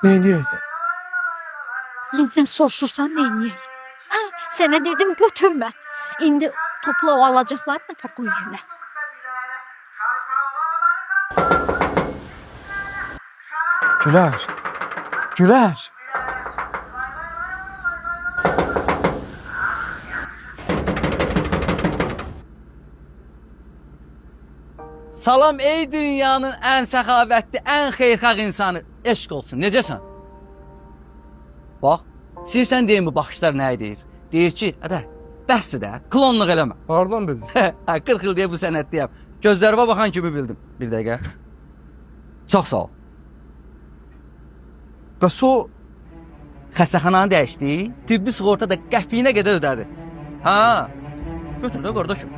Neyini? Limdən soruşursan neyini? Sənə dedim götürmə. İndi topla o alacaqlarını da qoy yerinə. Gülər. Gülər. Salam ey dünyanın ən səxavətli, ən xeyirxah insanı. Eşq olsun, necəsən? Bax, istəyirsən deyim bu baxışlar nə deyir? Deyir ki, bəsdir də, klonluq eləmə. Hardan bildin? 40 il deyə bu sənətdəyəm. Gözlərimə baxan kimi bildim. Bir dəqiqə. Çox sağ ol. Bəs o... Xəstəxananı dəyişdi, tibbi sığorta da qəpiyinə qədər ödədi. Ha, götür də qardaşım.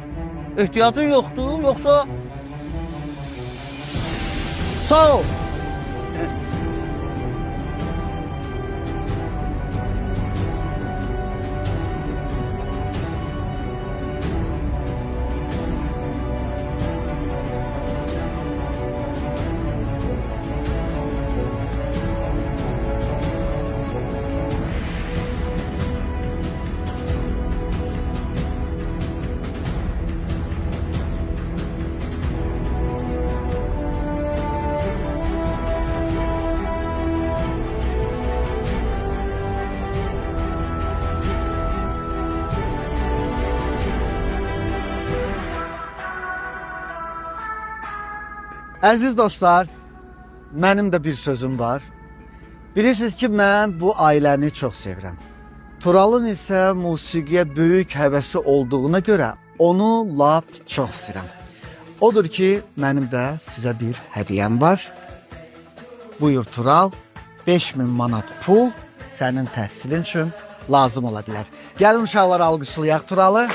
Ehtiyacın yoxdur, yoxsa... Sağ ol. Əziz dostlar, mənim də bir sözüm var. Bilirsiniz ki, mən bu ailəni çox sevirəm. Turalın isə musiqiyə böyük həvəsi olduğuna görə onu lap çox istəyirəm. Odur ki, mənim də sizə bir hədiyəm var. Buyur Tural, 5000 manat pul sənin təhsilin üçün lazım ola bilər. Gəlin uşaqlar alqışlayaq Turalı.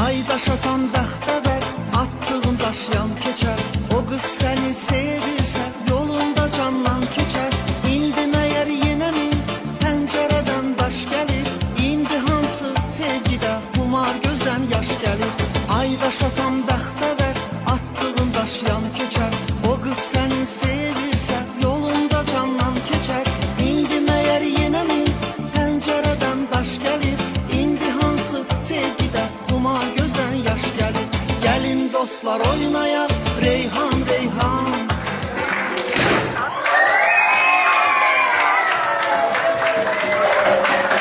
Ay daş atan bəxtə ver, attığın daş yan keçər. O qız səni sevirsə, yolunda candan keçər. İndi məyər yenə min pəncərədən daş gəlir? İndi hansı sevgidə xumar gözdən yaş gəlir? Ay daş atan bəxtə ver, attığın daş yan keçər. O qız səni sevirsə, yolunda candan keçər. İndi məyər yenə min pəncərədən daş gəlir? İndi hansı sevgidə xumar gözdən yaş gəlir? Gəlin dostlar oynaya, Reyhan, Reyhan.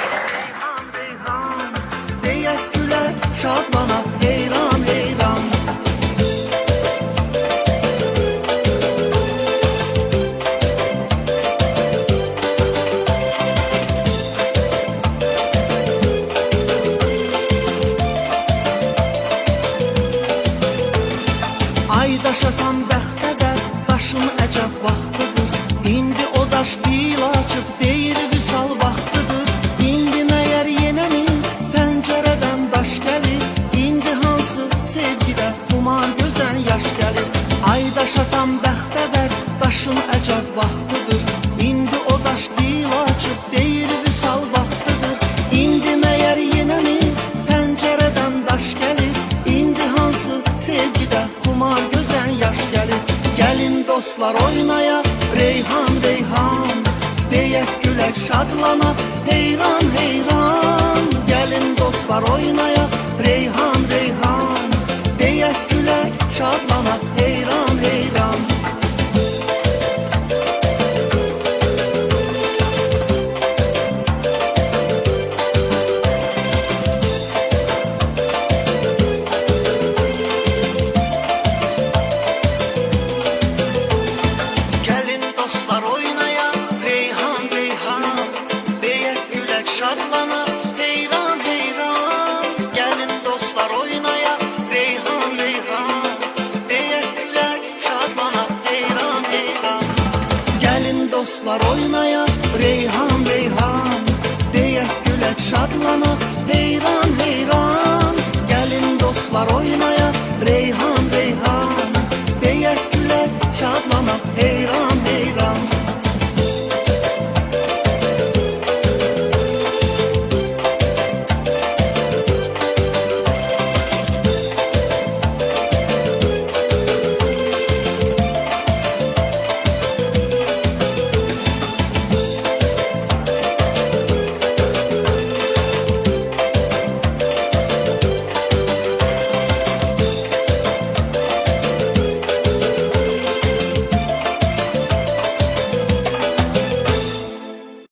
Reyhan, Reyhan. Deyək gülər, şadlanaq, heyran, heyran. Ay daş atan bəxtə ver, daşın əcəb vaxtıdır. İndi o daş dil açıb, deyir vüsal vaxtıdır. İndi məyər yenə min pəncərədən daş gəlir? İndi hansı sevgidə xumar gözdən yaş gəlir? Ay daş atan bəxtə ver, daşın əcəb vaxtıdır. İndi o daş dil açıb, deyir vüsal vaxtıdır. İndi məyər yenə min pəncərədən daş gəlir? İndi hansı sevgidə xumar gözdən yaş gəlir? Gəlin dostlar oynaya, Reyhan, Reyhan. Deyək gülək, şadlanaq, heyran, heyran. Gəlin dostlar oynaya, Reyhan, Reyhan. Deyək gülək, şadlanaq, heyran, heyran. Gəlin dostlar oynaya, Reyhan, Reyhan. Deyək gülək, şadlanaq, heyran, heyran. Gəlin dostlar oynaya, Reyhan, Reyhan. Deyək gülək, şadlanaq, heyran, heyran. Gəlin dostlar oynaya, Reyhan, Reyhan. Deyək gülək, şadlanaq, heyran, heyran. Gəlin dostlar oynaya,